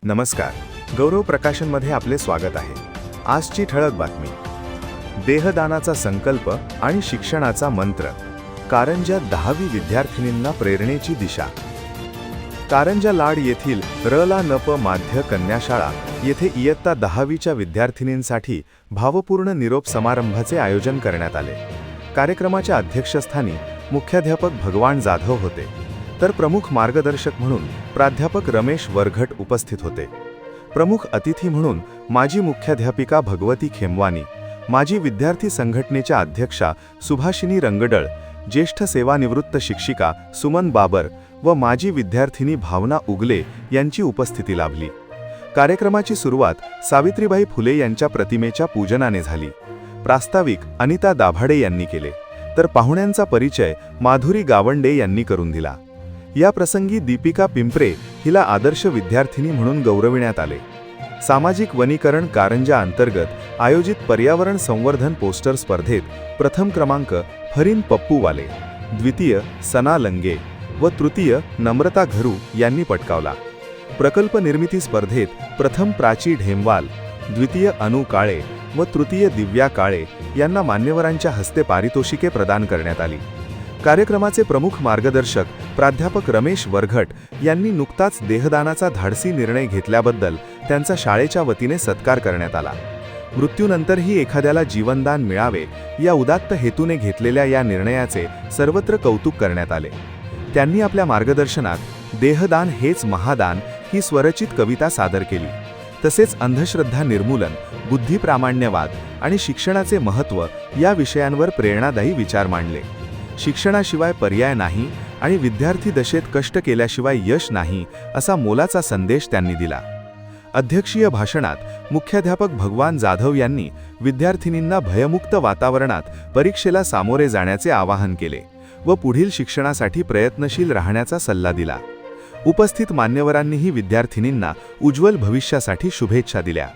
नमस्कार. गौरव प्रकाशनमध्ये आपले स्वागत आहे. आजची ठळक बातमी: देहदानाचा संकल्प आणि शिक्षणाचा मंत्र. कारंजा 10वी विद्यार्थिनींना प्रेरणेची दिशा. कारंजा लाड येथील र.ला. न.प. माध्य कन्याशाळा येथे इयत्ता 10वीच्या विद्यार्थिनींसाठी भावपूर्ण निरोप समारंभाचे आयोजन करण्यात आले. कार्यक्रमाच्या अध्यक्षस्थानी मुख्याध्यापक भगवान जाधव होते, तर प्रमुख मार्गदर्शक म्हणून प्राध्यापक रमेश वरघट उपस्थित होते. प्रमुख अतिथी म्हणून माजी मुख्याध्यापिका भगवती खेमवानी, माजी विद्यार्थी संघटनेच्या अध्यक्षा सुभाषिनी रंगडळ, ज्येष्ठ सेवानिवृत्त शिक्षिका सुमन बाबर व माजी विद्यार्थिनी भावना उगले यांची उपस्थिती लाभली. कार्यक्रमाची सुरुवात सावित्रीबाई फुले यांच्या प्रतिमेच्या पूजनाने झाली. प्रास्ताविक अनिता दाभाडे यांनी केले, तर पाहुण्यांचा परिचय माधुरी गावंडे यांनी करून दिला. या प्रसंगी दीपिका पिंपरे हिला आदर्श विद्यार्थिनी म्हणून गौरविण्यात आले. सामाजिक वनीकरण कारंजा अंतर्गत आयोजित पर्यावरण संवर्धन पोस्टर स्पर्धेत प्रथम क्रमांक फरीन पप्पूवाले, द्वितीय सना लंगे व तृतीय नम्रता घरू यांनी पटकावला. प्रकल्प निर्मिती स्पर्धेत प्रथम प्राची ढेमवाल, द्वितीय अनु काळे व तृतीय दिव्या काळे यांना मान्यवरांच्या हस्ते पारितोषिके प्रदान करण्यात आली. कार्यक्रमाचे प्रमुख मार्गदर्शक प्राध्यापक रमेश वरघट यांनी नुकताच देहदानाचा धाडसी निर्णय घेतल्याबद्दल त्यांचा शाळेच्या वतीने सत्कार करण्यात आला. मृत्यूनंतरही एखाद्याला जीवनदान मिळावे या उदात्त हेतूने घेतलेल्या या निर्णयाचे सर्वत्र कौतुक करण्यात आले. त्यांनी आपल्या मार्गदर्शनात देहदान हेच महादान ही स्वरचित कविता सादर केली. तसेच अंधश्रद्धा निर्मूलन, बुद्धिप्रामाण्यवाद आणि शिक्षणाचे महत्त्व या विषयांवर प्रेरणादायी विचार मांडले. शिक्षणाशिवाय पर्याय नाही आणि विद्यार्थी दशेत कष्ट केल्याशिवाय यश नाही असा मोलाचा संदेश त्यांनी दिला. अध्यक्षीय भाषणात मुख्याध्यापक भगवान जाधव यांनी विद्यार्थिनींना भयमुक्त वातावरणात परीक्षेला सामोरे जाण्याचे आवाहन केले व पुढील शिक्षणासाठी प्रयत्नशील राहण्याचा सल्ला दिला. उपस्थित मान्यवरांनीही विद्यार्थिनींना उज्ज्वल भविष्यासाठी शुभेच्छा दिल्या.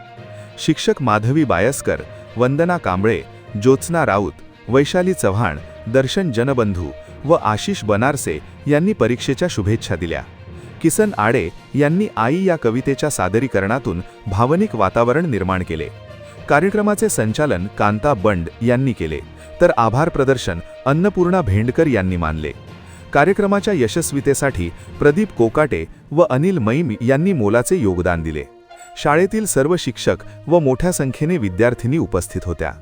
शिक्षक माधवी बायस्कर, वंदना कांबळे, ज्योत्स्ना राऊत, वैशाली चव्हाण, दर्शन जनबंधू व आशिष बनारसे यांनी परीक्षेच्या शुभेच्छा दिल्या. किसन आडे यांनी आई या कवितेच्या सादरीकरणातून भावनिक वातावरण निर्माण केले. कार्यक्रमाचे संचालन कांता बंड यांनी केले, तर आभार प्रदर्शन अन्नपूर्णा भेंडकर यांनी मानले. कार्यक्रमाच्या यशस्वीतेसाठी प्रदीप कोकाटे व अनिल मैम यांनी मोलाचे योगदान दिले. शाळेतील सर्व शिक्षक व मोठ्या संख्येने विद्यार्थिनी उपस्थित होत्या.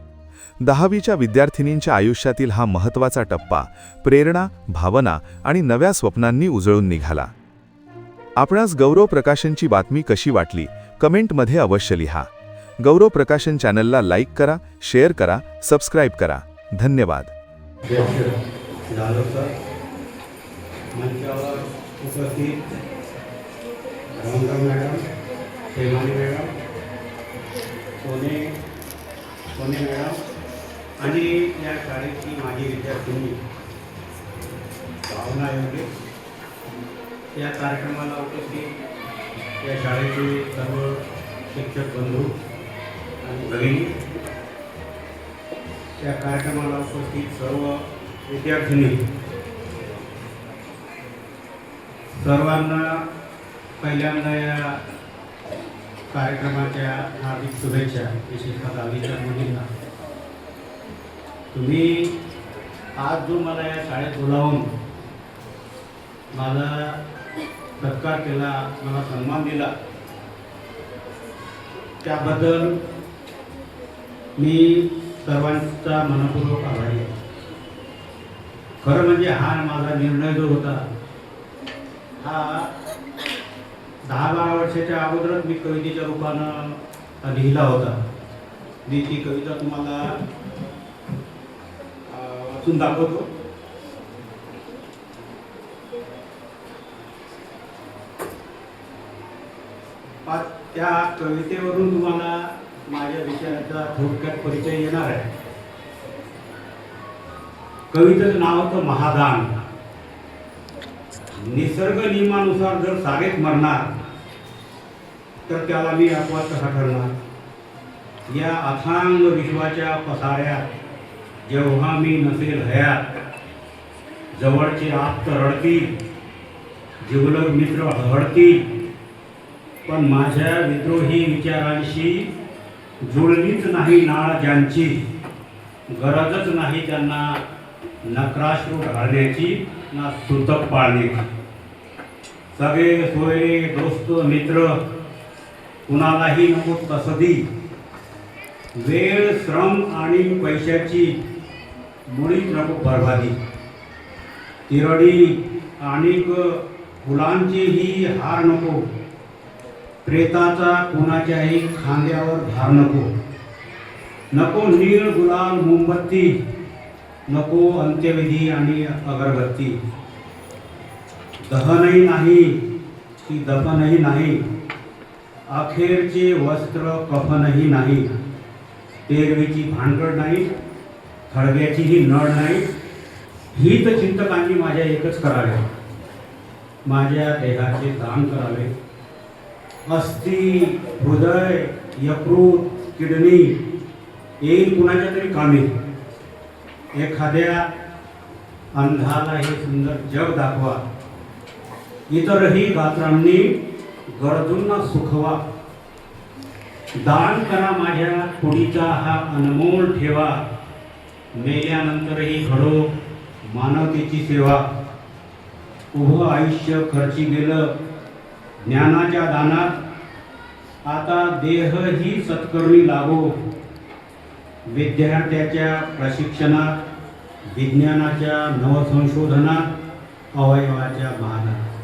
10वीच्या विद्यार्थिनींच्या आयुष्यातील हा महत्त्वाचा टप्पा प्रेरणा, भावना आणि नव्या स्वप्नांनी उजळून निघाला. आपणास गौरव प्रकाशनची बातमी कशी वाटली कमेंटमध्ये अवश्य लिहा. गौरव प्रकाशन चॅनलला लाईक करा, शेअर करा, सबस्क्राईब करा. धन्यवाद. मंचावर उपस्थित रंगा मॅडम, हेमाली मॅडम, सोने मॅडम आणि या शाळेची माजी विद्यार्थिनी भावना योगे, या कार्यक्रमाला उपस्थित या शाळेचे सर्व शिक्षक बंधू आणि भगिनी, या कार्यक्रमाला उपस्थित सर्व विद्यार्थिनी, सर्वांना पहिल्यांदा या कार्यक्रमाच्या हार्दिक शुभेच्छा. विशेषतः 10वीच्या मुलींना, तुम्ही आज जो मला या शाळेत बोलावून माझा सत्कार केला, मला सन्मान दिला, त्याबद्दल मी सर्वांचा मनपूर्वक आभारी आहे. खरं म्हणजे हा माझा निर्णय जो होता हा 10-12 वर्षाच्या अगोदरच मी कवितेच्या रूपानं लिहिला होता. मी ती कविता तुम्हाला वाचून दाखवतो. त्या कवितेवरून तुम्हाला माझ्या विषयाचा थोडक्यात परिचय येणार आहे. कवितेचं नाव होतं महादान. निसर्ग नियमानुसार जर सारेच मरणार तर त्याला मी अपवाद कसा ठरणार. या अथांग विश्वाच्या पसाऱ्यात जेव्हा मी नसेल हयात, जवळचे आप्त रडतील, जिवलग मित्र हळहळतील, पण माझ्या विद्रोही विचारांशी जुळलीच नाही नाळ ज्यांची, गरजच नाही त्यांना नक्राश्रू ढाळण्याची ना सुतक पाळण्याची. सगळे सोयरे दोस्त मित्र कुणालाही नको तसदी, वेळ श्रम आणि पैशाची मुळीच नको बर्बादी. तिरडी आणि फुलांचेही हार नको, प्रेताचा कुणाच्याही खांद्यावर भार नको. नको नीळ गुलाल मोमबत्ती, नको अंत्यविधी आणि अगरबत्ती. दहनही नाही की दफनही नाही, अखेरचे वस्त्र कफनही नाही. तेरवीची भानगड नाही, खळग्याचीही नळ नाही. हित चिंतकांनी माझ्या एकच करावे, माझ्या देहाचे दान करावे. अस्थि हृदय यकृत किडनी येईल कुणाच्या तरी कामी. एखाद्या अंधाला हे सुंदर जग दाखवा, इतरही गात्रांनी गरजूंना सुखवा. दान करा माझ्या कुडीचा हा अनमोल ठेवा, मेल्यानंतरही घडो मानवतेची सेवा. उभं आयुष्य खर्ची गेलं ज्ञानाच्या दानात, आता देह ही सत्कर्मी लागो. विद्यार्थ्याच्या प्रशिक्षणात, विज्ञानाच्या नवसंशोधनात, अवयवाच्या मानात.